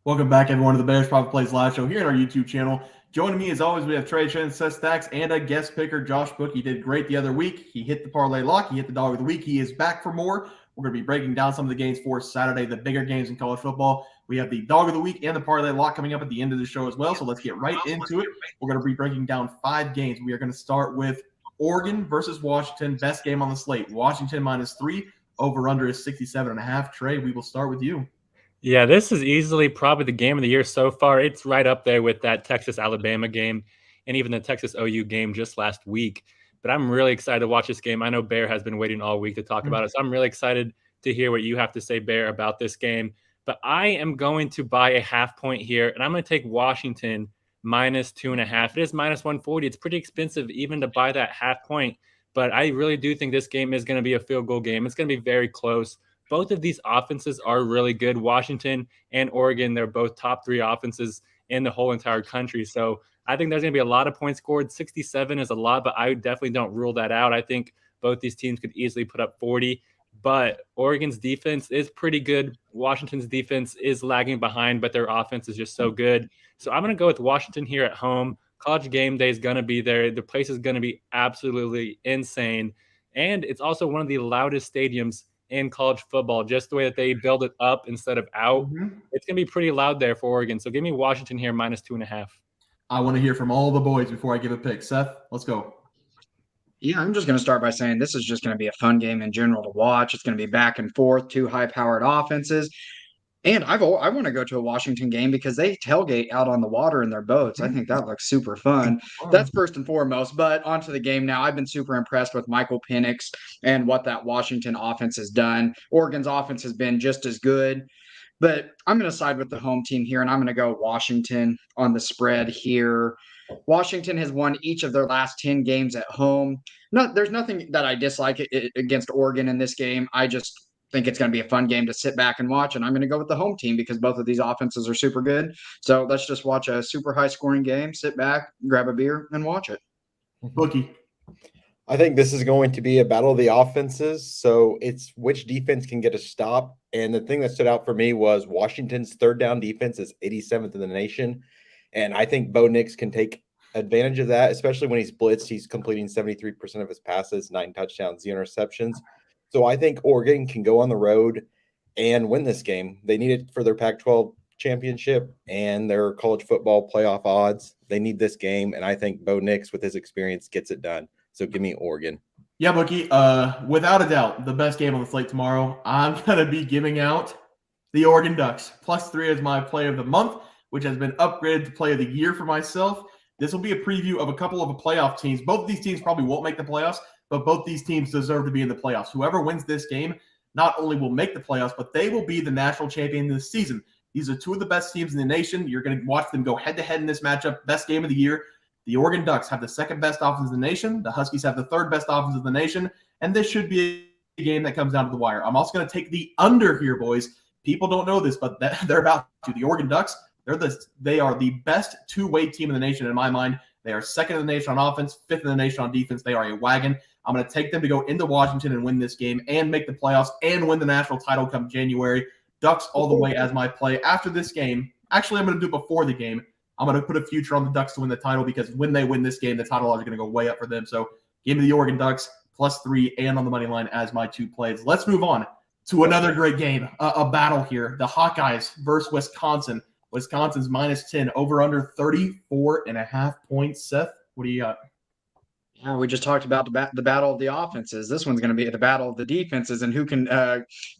Welcome back, everyone, to the Bears Private Plays Live Show here on our YouTube channel. Joining me, as always, we have Trey Trends, Seth Stacks, and a guest picker, Josh Book. He did great the other week. He hit the parlay lock. He hit the dog of the week. He is back for more. We're going to be breaking down some of the games for Saturday, the bigger games in college football. We have the dog of the week and the parlay lock coming up at the end of the show as well, so let's get right into it. We're going to be breaking down 5 games. We are going to start with Oregon versus Washington, best game on the slate. Washington -3, over-under is 67.5. Trey, we will start with you. Yeah, this is easily probably the game of the year so far. It's right up there with that Texas-Alabama game and even the Texas-OU game just last week. But I'm really excited to watch this game. I know Bear has been waiting all week to talk about it, so I'm really excited to hear what you have to say, Bear, about this game. But I am going to buy a half point here, and I'm going to take Washington -2.5. It is -140. It's pretty expensive even to buy that half point. But I really do think this game is going to be a field goal game. It's going to be very close. Both of these offenses are really good. Washington and Oregon, they're both top 3 offenses in the whole entire country. So I think there's going to be a lot of points scored. 67 is a lot, but I definitely don't rule that out. I think both these teams could easily put up 40. But Oregon's defense is pretty good. Washington's defense is lagging behind, but their offense is just so good. So I'm going to go with Washington here at home. College game day is going to be there. The place is going to be absolutely insane. And it's also one of the loudest stadiums in college football, just the way that they build it up instead of out. It's going to be pretty loud there for Oregon. So give me Washington here -2.5. I want to hear from all the boys before I give a pick. Seth, let's go. Yeah, I'm just going to start by saying this is just going to be a fun game in general to watch. It's going to be back and forth, 2 high-powered offenses. And I want to go to a Washington game because they tailgate out on the water in their boats. I think that looks super fun. That's first and foremost. But onto the game now. I've been super impressed with Michael Penix and what that Washington offense has done. Oregon's offense has been just as good. But I'm going to side with the home team here, and I'm going to go Washington on the spread here. Washington has won each of their last 10 games at home. There's nothing that I dislike against Oregon in this game. I just think it's going to be a fun game to sit back and watch, and I'm going to go with the home team because both of these offenses are super good. So let's just watch a super high-scoring game, sit back, grab a beer, and watch it. Bookie. I think this is going to be a battle of the offenses. So it's which defense can get a stop. And the thing that stood out for me was Washington's third down defense is 87th in the nation. And I think Bo Nix can take advantage of that, especially when he's blitzed. He's completing 73% of his passes, 9 touchdowns, 0 interceptions. So I think Oregon can go on the road and win this game. They need it for their Pac-12 championship and their college football playoff odds. They need this game, and I think Bo Nix, with his experience, gets it done. So give me Oregon. Yeah, Bookie, without a doubt, the best game on the slate tomorrow. I'm going to be giving out the Oregon Ducks. +3 is my play of the month, which has been upgraded to play of the year for myself. This will be a preview of a couple of playoff teams. Both of these teams probably won't make the playoffs, but both these teams deserve to be in the playoffs. Whoever wins this game not only will make the playoffs, but they will be the national champion this season. These are 2 of the best teams in the nation. You're going to watch them go head-to-head in this matchup. Best game of the year. The Oregon Ducks have the 2nd best offense in the nation. The Huskies have the 3rd best offense in the nation. And this should be a game that comes down to the wire. I'm also going to take the under here, boys. People don't know this, but they're about to. The Oregon Ducks, they are the best 2-way team in the nation in my mind. They are 2nd in the nation on offense, 5th in the nation on defense. They are a wagon. I'm going to take them to go into Washington and win this game and make the playoffs and win the national title come January. Ducks all the way as my play. After this game, actually, I'm going to do it before the game. I'm going to put a future on the Ducks to win the title because when they win this game, the title odds are going to go way up for them. So give me the Oregon Ducks +3 and on the money line as my 2 plays. Let's move on to another great game, a battle here. The Hawkeyes versus Wisconsin. Wisconsin's -10, over under 34.5 points. Seth, what do you got? Yeah, we just talked about the battle of the offenses. This one's going to be the battle of the defenses, and who can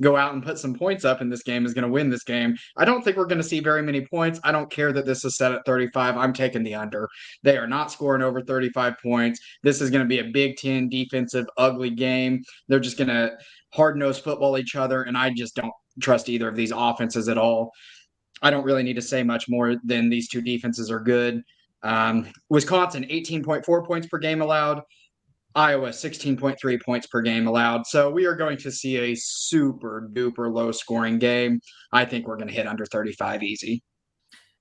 go out and put some points up in this game is going to win this game. I don't think we're going to see very many points. I don't care that this is set at 35. I'm taking the under. They are not scoring over 35 points. This is going to be a Big Ten defensive, ugly game. They're just going to hard-nosed football each other, and I just don't trust either of these offenses at all. I don't really need to say much more than these 2 defenses are good. Wisconsin, 18.4 points per game allowed. Iowa, 16.3 points per game allowed. So we are going to see a super duper low scoring game. I think we're going to hit under 35 easy.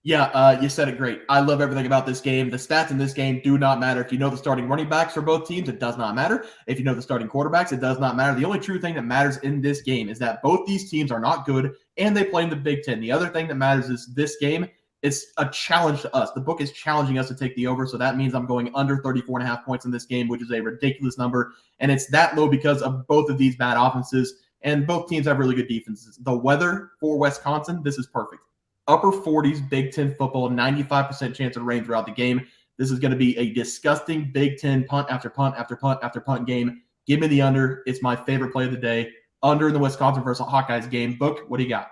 Yeah, you said it great. I love everything about this game. The stats in this game do not matter. If you know the starting running backs for both teams, it does not matter. If you know the starting quarterbacks, it does not matter. The only true thing that matters in this game is that both these teams are not good and they play in the Big Ten. The other thing that matters is this game is a challenge to us. The book is challenging us to take the over, so that means I'm going under 34.5 points in this game, which is a ridiculous number, and it's that low because of both of these bad offenses, and both teams have really good defenses. The weather for Wisconsin, this is perfect. Upper 40s, Big Ten football, 95% chance of rain throughout the game. This is going to be a disgusting Big Ten punt after punt after punt after punt game. Give me the under. It's my favorite play of the day. Under in the Wisconsin versus Hawkeyes game. Book, what do you got?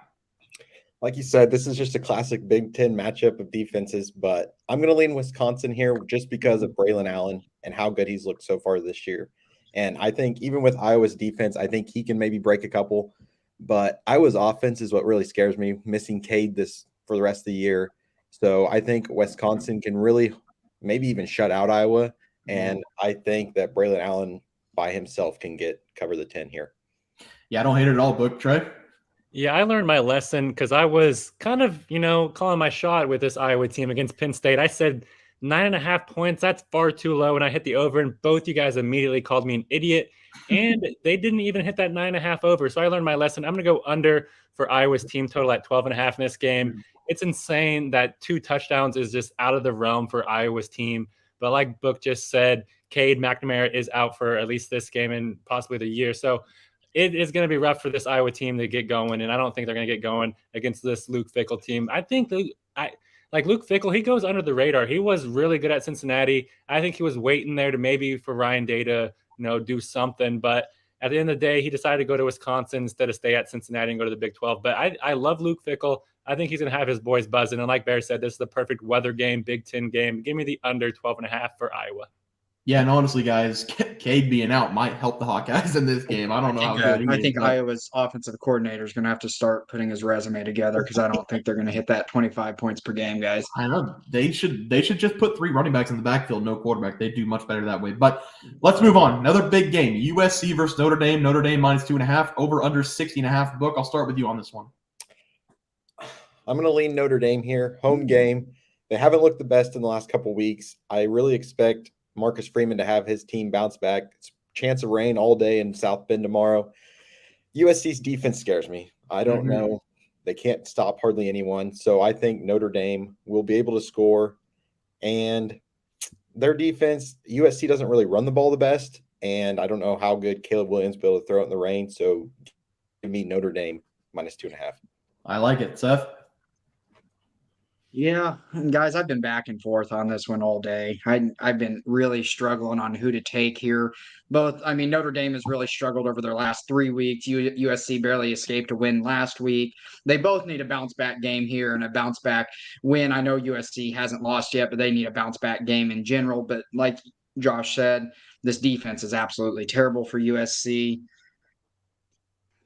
Like you said, this is just a classic Big Ten matchup of defenses, but I'm going to lean Wisconsin here just because of Braylon Allen and how good he's looked so far this year. And I think even with Iowa's defense, I think he can maybe break a couple. But Iowa's offense is what really scares me, missing Cade this for the rest of the year. So I think Wisconsin can really maybe even shut out Iowa. And I think that Braylon Allen by himself can cover the 10 here. Yeah, I don't hate it at all, Book. Trey? Yeah, I learned my lesson because I was kind of, calling my shot with this Iowa team against Penn State. I said 9.5 points, that's far too low. And I hit the over, and both you guys immediately called me an idiot. And they didn't even hit that 9.5 over. So I learned my lesson. I'm going to go under for Iowa's team total at 12.5 in this game. It's insane that 2 touchdowns is just out of the realm for Iowa's team. But like Book just said, Cade McNamara is out for at least this game and possibly the year. So it is going to be rough for this Iowa team to get going, and I don't think they're going to get going against this Luke Fickell team. I think Luke Fickell, he goes under the radar. He was really good at Cincinnati. I think he was waiting there to maybe for Ryan Day to do something, but at the end of the day, he decided to go to Wisconsin instead of stay at Cincinnati and go to the Big 12. But I love Luke Fickell. I think he's going to have his boys buzzing, and like Bear said, this is the perfect weather game, Big Ten game. Give me the under 12.5 for Iowa. Yeah, and honestly, guys, Cade being out might help the Hawkeyes in this game. I don't know how good he is. I think but Iowa's offensive coordinator is going to have to start putting his resume together because I don't think they're going to hit that 25 points per game, guys. I know they should just put 3 running backs in the backfield, no quarterback. They do much better that way. But let's move on. Another big game: USC versus Notre Dame. Notre Dame minus 2.5, over under 60.5. Book. I'll start with you on this one. I'm going to lean Notre Dame here. Home game. They haven't looked the best in the last couple weeks. I really expect Marcus Freeman to have his team bounce back. It's chance of rain all day in South Bend tomorrow. USC's defense scares me. I don't know. They can't stop hardly anyone. So I think Notre Dame will be able to score. And their defense, USC doesn't really run the ball the best. And I don't know how good Caleb Williams will be able to throw it in the rain. So give me Notre Dame minus 2.5. I like it. Seth? Yeah, and guys, I've been back and forth on this one all day. I've been really struggling on who to take here. Notre Dame has really struggled over their last 3 weeks. USC barely escaped a win last week. They both need a bounce back game here and a bounce back win. I know USC hasn't lost yet, but they need a bounce back game in general. But like Josh said, this defense is absolutely terrible for USC.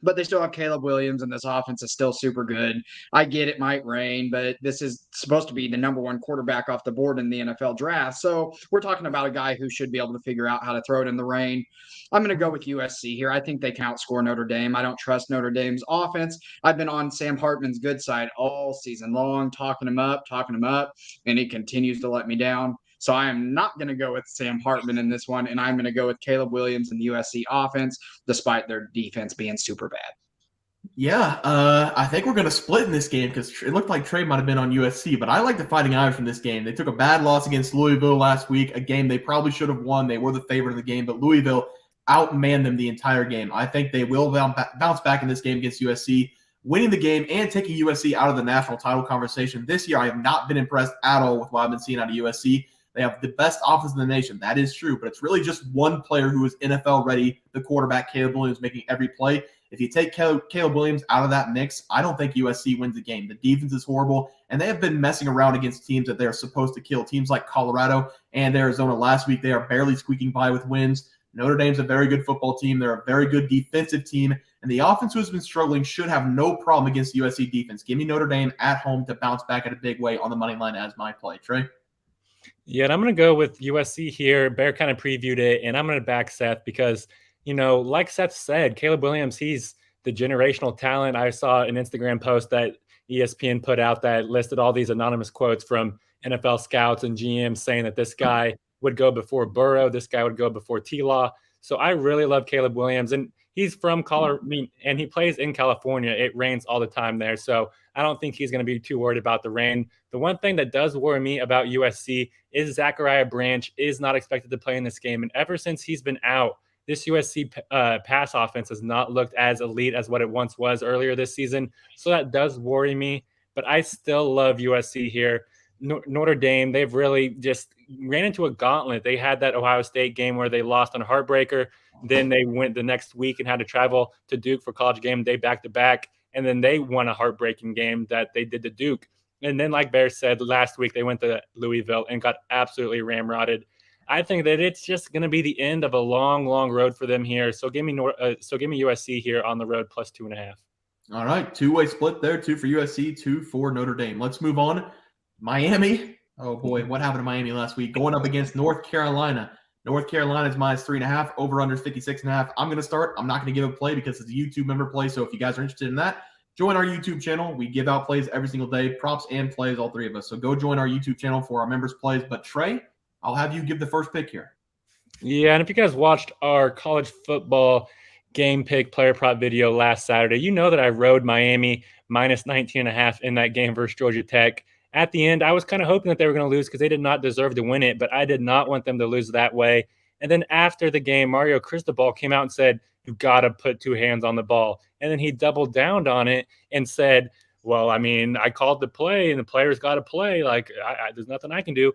But they still have Caleb Williams, and this offense is still super good. I get it might rain, but this is supposed to be the number 1 quarterback off the board in the NFL draft. So we're talking about a guy who should be able to figure out how to throw it in the rain. I'm going to go with USC here. I think they can outscore Notre Dame. I don't trust Notre Dame's offense. I've been on Sam Hartman's good side all season long, talking him up, and he continues to let me down. So I am not going to go with Sam Hartman in this one, and I'm going to go with Caleb Williams and the USC offense, despite their defense being super bad. Yeah, I think we're going to split in this game because it looked like Trey might have been on USC, but I like the Fighting Irish from this game. They took a bad loss against Louisville last week, a game they probably should have won. They were the favorite of the game, but Louisville outmanned them the entire game. I think they will bounce back in this game against USC, winning the game and taking USC out of the national title conversation. This year, I have not been impressed at all with what I've been seeing out of USC. They have the best offense in the nation. That is true, but it's really just one player who is NFL ready, the quarterback, Caleb Williams, making every play. If you take Caleb Williams out of that mix, I don't think USC wins the game. The defense is horrible, and they have been messing around against teams that they're supposed to kill. Teams like Colorado and Arizona last week, they are barely squeaking by with wins. Notre Dame's a very good football team. They're a very good defensive team, and the offense who has been struggling should have no problem against USC defense. Give me Notre Dame at home to bounce back in a big way on the money line as my play. Trey? Yeah, and I'm going to go with USC here. Bear kind of previewed it, and I'm going to back Seth because, like Seth said, Caleb Williams, he's the generational talent. I saw an Instagram post that ESPN put out that listed all these anonymous quotes from NFL scouts and GMs saying that this guy would go before Burrow, this guy would go before T-Law. So I really love Caleb Williams. And he's from Colorado, and he plays in California. It rains all the time there, so I don't think he's going to be too worried about the rain. The one thing that does worry me about USC is Zachariah Branch is not expected to play in this game, and ever since he's been out, this USC pass offense has not looked as elite as what it once was earlier this season. So that does worry me, but I still love USC here. Notre Dame, they've really just ran into a gauntlet. They had that Ohio State game where they lost on a heartbreaker. Then they went the next week and had to travel to Duke for college game day back to back. And then they won a heartbreaking game that they did to Duke. And then, like Bear said, last week they went to Louisville and got absolutely ramrodded. I think that it's just going to be the end of a long, long road for them here. So give me USC here on the road plus 2.5. All right, two-way split there, 2 for USC, 2 for Notre Dame. Let's move on. Miami. Oh boy, what happened to Miami last week? Going up against North Carolina. North Carolina is minus 3.5. Over under 56.5. I'm going to start. I'm not going to give a play because it's a YouTube member play. So if you guys are interested in that, join our YouTube channel. We give out plays every single day, props and plays, all three of us. So go join our YouTube channel for our members' plays. But Trey, I'll have you give the first pick here. Yeah, and if you guys watched our college football game pick player prop video last Saturday, you know that I rode Miami minus 19.5 in that game versus Georgia Tech. At the end, I was kind of hoping that they were going to lose because they did not deserve to win it, but I did not want them to lose that way. And then after the game, Mario Cristobal came out and said, "You got to put two hands on the ball." And then he doubled down on it and said, "Well, I mean, I called the play and the players got to play. Like, there's nothing I can do."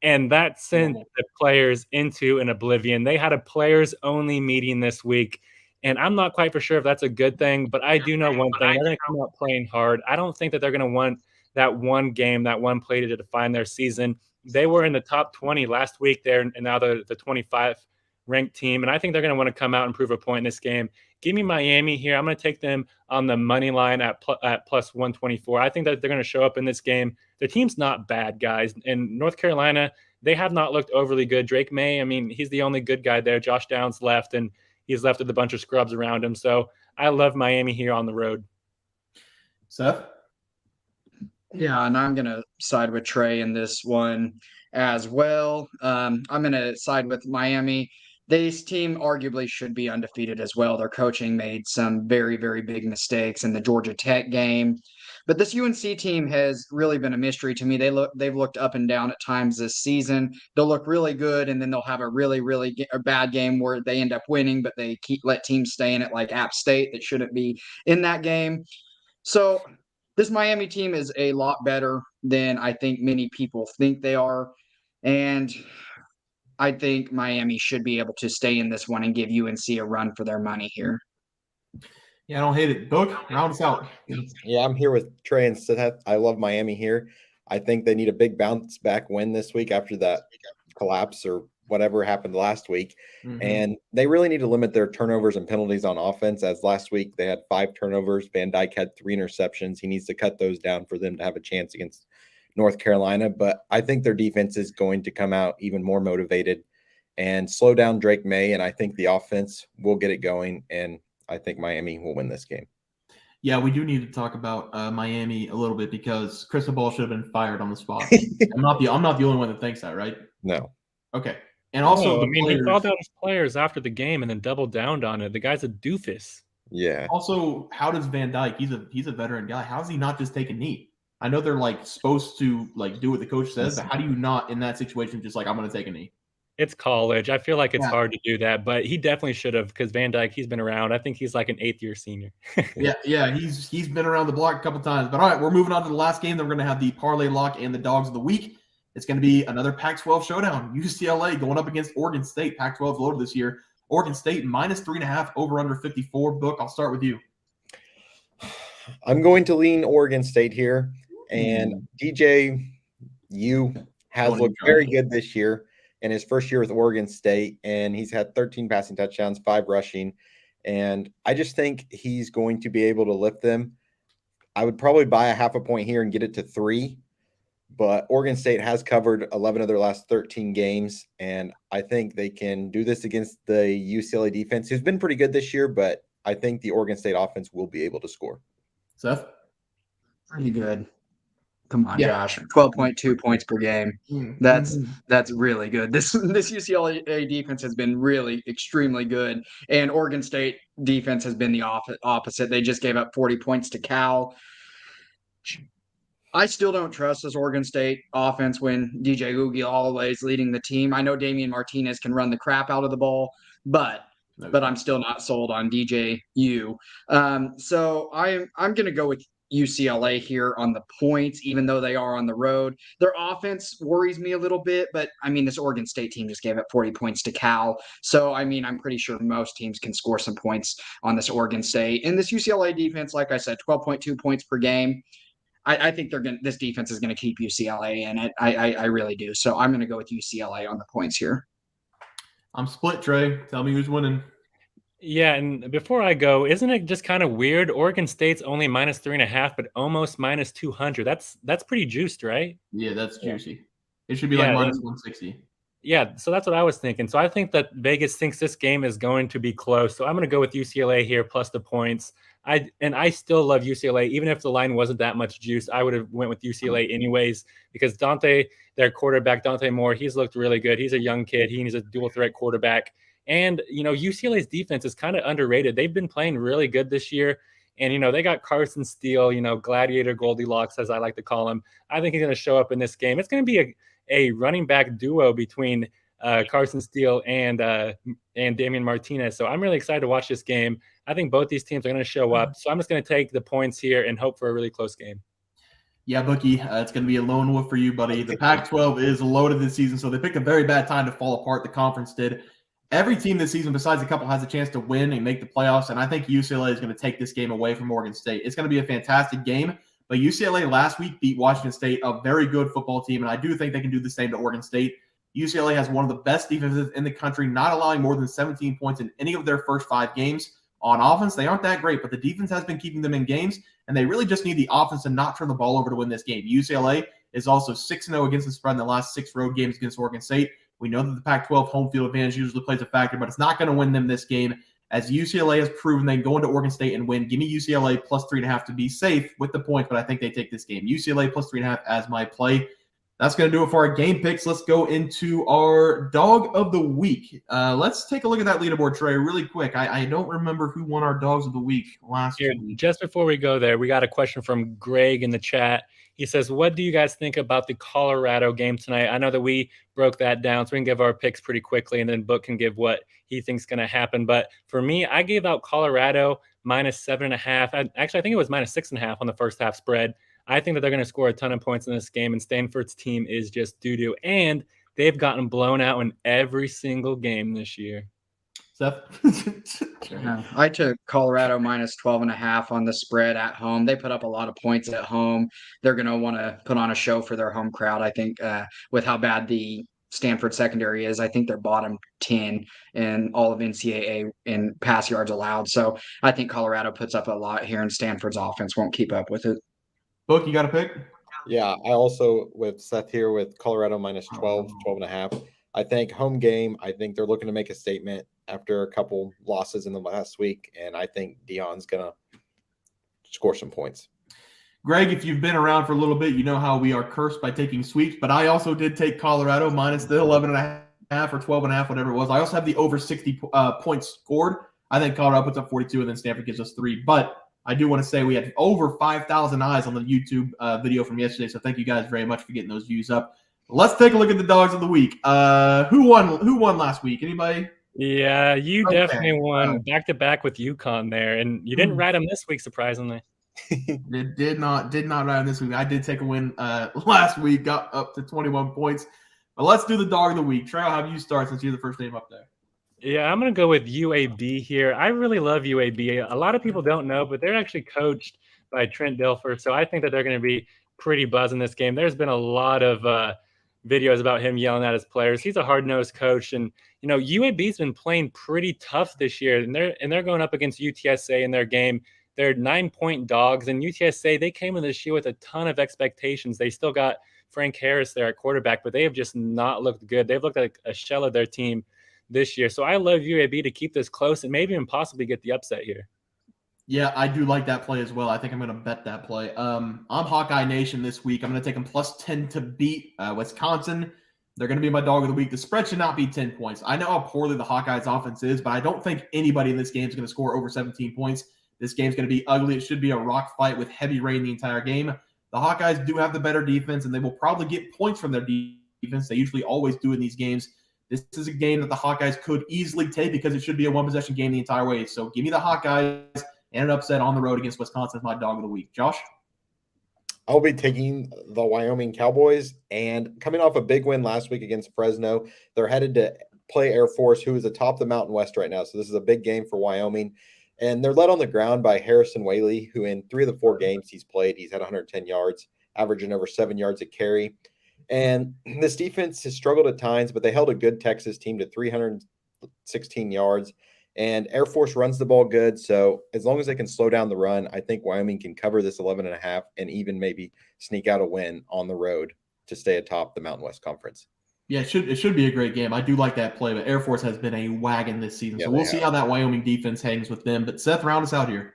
And that sent the players into an oblivion. They had a players-only meeting this week, and I'm not quite for sure if that's a good thing, but I do know one thing. They're going to come out playing hard. I don't think that they're going to want that one game, that one play to define their season. They were in the top 20 last week there, and now they're the 25 ranked team, and I think they're going to want to come out and prove a point in this game. Give me Miami here. I'm going to take them on the money line at plus 124. I think that they're going to show up in this game. Their team's not bad, guys. And North Carolina, they have not looked overly good. Drake May, I mean, he's the only good guy there. Josh Downs left, and he's left with a bunch of scrubs around him. So I love Miami here on the road. Seth? Yeah, and I'm going to side with Trey in this one as well. I'm going to side with Miami. This team arguably should be undefeated as well. Their coaching made some very, very big mistakes in the Georgia Tech game. But this UNC team has really been a mystery to me. They've looked up and down at times this season. They'll look really good, and then they'll have a really, really bad game where they end up winning, but they let teams stay in it like App State that shouldn't be in that game. So this Miami team is a lot better than I think many people think they are. And I think Miami should be able to stay in this one and give UNC a run for their money here. Yeah, I don't hate it. Book, round us out. Yeah, I'm here with Trey and Seth. I love Miami here. I think they need a big bounce back win this week after that collapse or whatever happened last week. Mm-hmm. And they really need to limit their turnovers and penalties on offense, as last week they had 5 turnovers. Van Dyke had 3 interceptions. He needs to cut those down for them to have a chance against North Carolina. But I think their defense is going to come out even more motivated and slow down Drake May. And I think the offense will get it going. And I think Miami will win this game. Yeah, we do need to talk about Miami a little bit because Cristobal should have been fired on the spot. I'm not the only one that thinks that, right? No. Okay. And also, he called out his players after the game and then doubled down on it. The guy's a doofus. Yeah. Also, how does Van Dyke? He's a veteran guy. How does he not just take a knee? I know they're like supposed to like do what the coach says, but how do you not in that situation just like I'm going to take a knee? It's college. I feel like it's hard to do that, but he definitely should have because Van Dyke, he's been around. I think he's like an 8th-year senior. yeah, he's been around the block a couple times. But all right, we're moving on to the last game. Then we're going to have the parlay lock and the dogs of the week. It's going to be another Pac-12 showdown. UCLA going up against Oregon State. Pac-12 loaded this year. Oregon State minus 3.5 over under 54. Book, I'll start with you. I'm going to lean Oregon State here. And DJU has looked very good this year in his first year with Oregon State. And he's had 13 passing touchdowns, 5 rushing. And I just think he's going to be able to lift them. I would probably buy a half a point here and get it to 3. But Oregon State has covered 11 of their last 13 games, and I think they can do this against the UCLA defense, who's been pretty good this year, but I think the Oregon State offense will be able to score. Seth? Pretty good. Come on, Yeah. Josh. 12.2 points per game. Mm-hmm. That's really good. This UCLA defense has been really extremely good, and Oregon State defense has been the opposite. They just gave up 40 points to Cal. I still don't trust this Oregon State offense when DJ Uiagalelei is leading the team. I know Damian Martinez can run the crap out of the ball, but I'm still not sold on DJU. So I'm going to go with UCLA here on the points, even though they are on the road. Their offense worries me a little bit, but I mean, this Oregon State team just gave up 40 points to Cal. So, I mean, I'm pretty sure most teams can score some points on this Oregon State. And this UCLA defense, like I said, 12.2 points per game. I think this defense is going to keep UCLA in it. I really do. So I'm going to go with UCLA on the points here. I'm split, Trey. Tell me who's winning. Yeah, and before I go, isn't it just kind of weird? Oregon State's only -3.5, but almost -200. That's pretty juiced, right? Yeah, that's juicy. It should be like -160. Yeah, so that's what I was thinking. So I think that Vegas thinks this game is going to be close. So I'm going to go with UCLA here plus the points. I still love UCLA, even if the line wasn't that much juice. I would have went with UCLA anyways because their quarterback Dante Moore, he's looked really good. He's a young kid. He's a dual threat quarterback, and UCLA's defense is kind of underrated. They've been playing really good this year, and they got Carson Steele, Gladiator Goldilocks as I like to call him. I think he's going to show up in this game. It's going to be a running back duo between Carson Steele and Damian Martinez. So I'm really excited to watch this game. I think both these teams are going to show up. So I'm just going to take the points here and hope for a really close game. Yeah, Bookie, it's going to be a lone wolf for you, buddy. The Pac-12 is loaded this season, so they picked a very bad time to fall apart. The conference did. Every team this season, besides a couple, has a chance to win and make the playoffs, and I think UCLA is going to take this game away from Oregon State. It's going to be a fantastic game, but UCLA last week beat Washington State, a very good football team, and I do think they can do the same to Oregon State. UCLA has one of the best defenses in the country, not allowing more than 17 points in any of their first 5 games. On offense, they aren't that great, but the defense has been keeping them in games, and they really just need the offense to not turn the ball over to win this game. UCLA is also 6-0 against the spread in the last 6 road games against Oregon State. We know that the Pac-12 home field advantage usually plays a factor, but it's not going to win them this game, as UCLA has proven they can go into Oregon State and win. Give me UCLA plus 3.5 to be safe with the points, but I think they take this game. UCLA plus 3.5 as my play. That's going to do it for our game picks. Let's go into our dog of the week. Let's take a look at that leaderboard, Trey, really quick. I don't remember who won our dogs of the week last week. Just before we go there, we got a question from Greg in the chat. He says, what do you guys think about the Colorado game tonight? I know that we broke that down, so we can give our picks pretty quickly, and then Book can give what he thinks is going to happen. But for me, I gave out Colorado -7.5. Actually, I think it was -6.5 on the first half spread. I think that they're going to score a ton of points in this game, and Stanford's team is just doo-doo. And they've gotten blown out in every single game this year. Seth? I took Colorado -12.5 on the spread at home. They put up a lot of points at home. They're going to want to put on a show for their home crowd, I think, with how bad the Stanford secondary is. I think they're bottom 10 in all of NCAA in pass yards allowed. So I think Colorado puts up a lot here, and Stanford's offense won't keep up with it. Book, you got a pick? Yeah, I also with Seth here with Colorado -12, 12.5. I think home game. I think they're looking to make a statement after a couple losses in the last week, and I think Deion's gonna score some points. Greg, if you've been around for a little bit, you know how we are cursed by taking sweeps, but I also did take Colorado minus the 11.5 or 12.5, whatever it was. I also have the over 60 points scored. I think Colorado puts up 42, and then Stanford gives us 3. But I do want to say we had over 5,000 eyes on the YouTube video from yesterday, so thank you guys very much for getting those views up. Let's take a look at the dogs of the week. Who won last week? Anybody? Yeah, you definitely won back-to-back with UConn there, and you didn't ride them this week, surprisingly. Did not ride them this week. I did take a win last week, got up to 21 points. But let's do the dog of the week. Trey, I'll have you start since you're the first name up there. Yeah, I'm going to go with UAB here. I really love UAB. A lot of people don't know, but they're actually coached by Trent Dilfer, so I think that they're going to be pretty buzzing this game. There's been a lot of videos about him yelling at his players. He's a hard-nosed coach, and UAB's been playing pretty tough this year, and they're going up against UTSA in their game. They're 9-point dogs, and UTSA, they came in this year with a ton of expectations. They still got Frank Harris there at quarterback, but they have just not looked good. They've looked like a shell of their team this year. So I love UAB to keep this close and maybe even possibly get the upset here. Yeah, I do like that play as well. I think I'm going to bet that play. I'm Hawkeye Nation this week. I'm going to take them plus 10 to beat Wisconsin. They're going to be my dog of the week. The spread should not be 10 points. I know how poorly the Hawkeyes offense is, but I don't think anybody in this game is going to score over 17 points. This game's going to be ugly. It should be a rock fight with heavy rain the entire game. The Hawkeyes do have the better defense, and they will probably get points from their defense. They usually always do in these games. This is a game that the Hawkeyes could easily take because it should be a one-possession game the entire way. So give me the Hawkeyes and an upset on the road against Wisconsin as my dog of the week. Josh? I'll be taking the Wyoming Cowboys, and coming off a big win last week against Fresno, they're headed to play Air Force, who is atop the Mountain West right now. So this is a big game for Wyoming. And they're led on the ground by Harrison Whaley, who in 3 of the 4 games he's played, he's had 110 yards, averaging over 7 yards a carry. And this defense has struggled at times, but they held a good Texas team to 316 yards. And Air Force runs the ball good. So as long as they can slow down the run, I think Wyoming can cover this 11.5 and even maybe sneak out a win on the road to stay atop the Mountain West Conference. Yeah, it should be a great game. I do like that play, but Air Force has been a wagon this season. Yeah, so we'll see how that Wyoming defense hangs with them. But Seth, round us out here.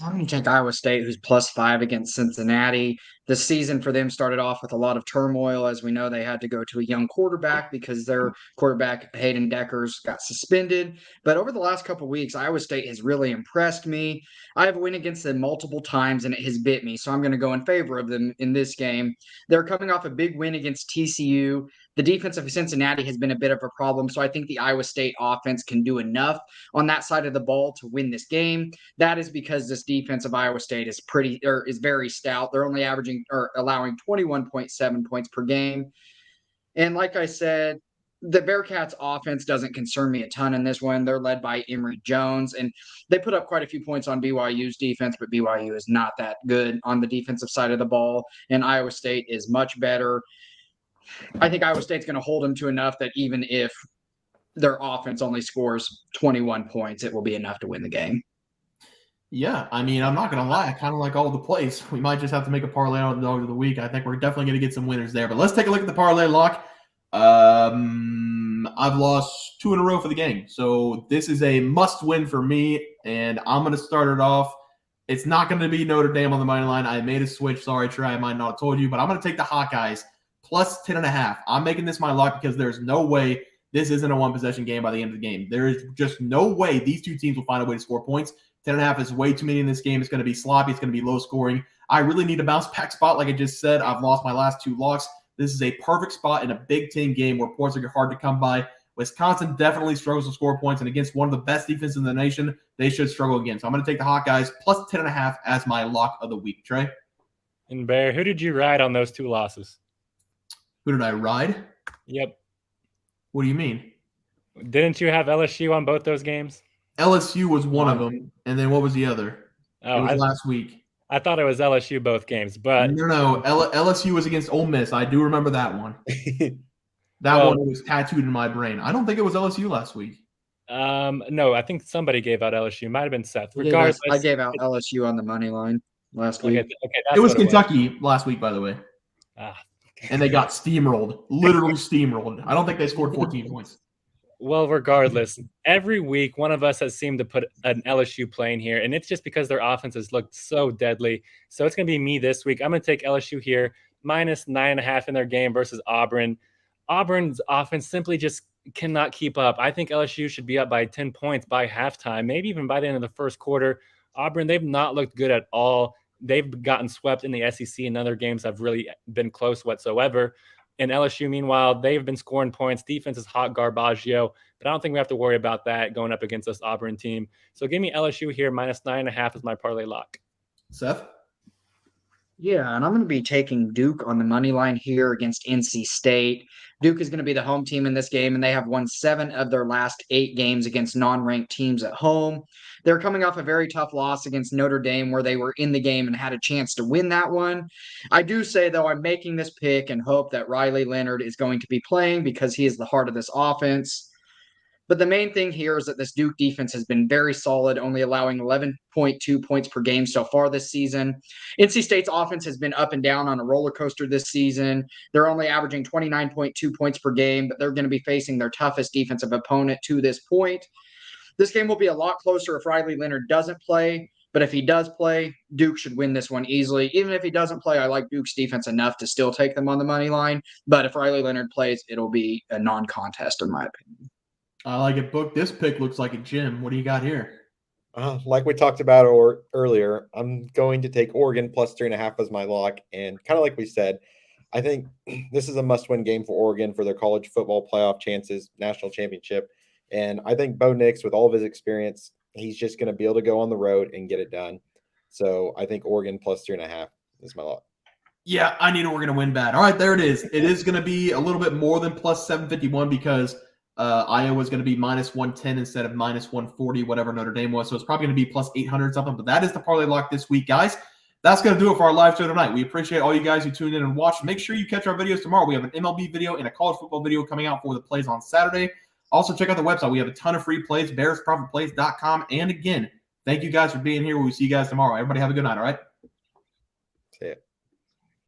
I'm going to take Iowa State, who's +5 against Cincinnati. The season for them started off with a lot of turmoil. As we know, they had to go to a young quarterback because their quarterback, Hayden Deckers, got suspended. But over the last couple of weeks, Iowa State has really impressed me. I have went against them multiple times, and it has bit me. So I'm going to go in favor of them in this game. They're coming off a big win against TCU. The defense of Cincinnati has been a bit of a problem. So I think the Iowa State offense can do enough on that side of the ball to win this game. That is because this defense of Iowa State is very stout. They're only averaging or allowing 21.7 points per game. And like I said, the Bearcats offense doesn't concern me a ton in this one. They're led by Emory Jones, and they put up quite a few points on BYU's defense, but BYU is not that good on the defensive side of the ball, and Iowa State is much better. I think Iowa State's going to hold them to enough that even if their offense only scores 21 points, it will be enough to win the game. Yeah, I mean, I'm not going to lie. I kind of like all the plays. We might just have to make a parlay on the dog of the week. I think we're definitely going to get some winners there. But let's take a look at the parlay lock. I've lost 2 in a row for the game. So this is a must win for me, and I'm going to start it off. It's not going to be Notre Dame on the money line. I made a switch. Sorry, Trey, I might not have told you, but I'm going to take the Hawkeyes plus 10.5. I'm making this my lock because there's no way this isn't a one-possession game by the end of the game. There is just no way these two teams will find a way to score points. 10.5 is way too many in this game. It's going to be sloppy. It's going to be low scoring. I really need a bounce back spot. Like I just said, I've lost my last 2 locks. This is a perfect spot in a Big Ten game where points are hard to come by. Wisconsin definitely struggles to score points, and against one of the best defenses in the nation, they should struggle again. So I'm going to take the Hawkeyes plus 10.5 as my lock of the week. Trey? And Bear, who did you ride on those 2 losses? Who did I ride? Yep. What do you mean? Didn't you have LSU on both those games? LSU was one of them, and then what was the other? Oh, it was last week. I thought it was LSU both games, but no. LSU was against Ole Miss. I do remember that one. One was tattooed in my brain. I don't think it was LSU last week. No, I think somebody gave out LSU. Might have been Seth. Regardless, I gave out LSU on the money line last week. Okay, it was Kentucky last week, by the way. And they got steamrolled, literally steamrolled. I don't think they scored 14 points. Well, regardless, every week one of us has seemed to put an LSU play in here, and it's just because their offense has looked so deadly. So it's going to be me this week. I'm going to take LSU here, minus 9.5 in their game versus Auburn. Auburn's offense simply just cannot keep up. I think LSU should be up by 10 points by halftime, maybe even by the end of the first quarter. Auburn, they've not looked good at all. They've gotten swept in the SEC, and other games have really been close whatsoever. And LSU, meanwhile, they've been scoring points. Defense is hot garbaggio, but I don't think we have to worry about that going up against this Auburn team. So give me LSU here, minus 9.5 as my parlay lock. Seth? Yeah, and I'm going to be taking Duke on the money line here against NC State. Duke is going to be the home team in this game, and they have won 7 of their last 8 games against non-ranked teams at home. They're coming off a very tough loss against Notre Dame where they were in the game and had a chance to win that one. I do say, though, I'm making this pick and hope that Riley Leonard is going to be playing because he is the heart of this offense. But the main thing here is that this Duke defense has been very solid, only allowing 11.2 points per game so far this season. NC State's offense has been up and down on a roller coaster this season. They're only averaging 29.2 points per game, but they're going to be facing their toughest defensive opponent to this point. This game will be a lot closer if Riley Leonard doesn't play, But if he does play, Duke should win this one easily. Even if he doesn't play, I like Duke's defense enough to still take them on the money line. But if Riley Leonard plays, it'll be a non-contest in my opinion. I like it, Book. This pick looks like a gym. What do you got here? Like we talked about earlier, I'm going to take Oregon plus 3.5 as my lock. And kind of like we said, I think this is a must-win game for Oregon for their college football playoff chances, national championship. And I think Bo Nix, with all of his experience, he's just going to be able to go on the road and get it done. So I think Oregon plus 3.5 is my lock. Yeah, I need Oregon to win bad. All right, there it is. It is going to be a little bit more than plus 751 because Iowa's going to be minus 110 instead of minus 140, whatever Notre Dame was. So it's probably going to be plus 800 something. But that is the parlay lock this week, guys. That's going to do it for our live show tonight. We appreciate all you guys who tuned in and watched. Make sure you catch our videos tomorrow. We have an MLB video and a college football video coming out for the plays on Saturday. Also, check out the website. We have a ton of free plays, bearsprofitplays.com. And again, thank you guys for being here. We'll see you guys tomorrow. Everybody have a good night, all right? See ya.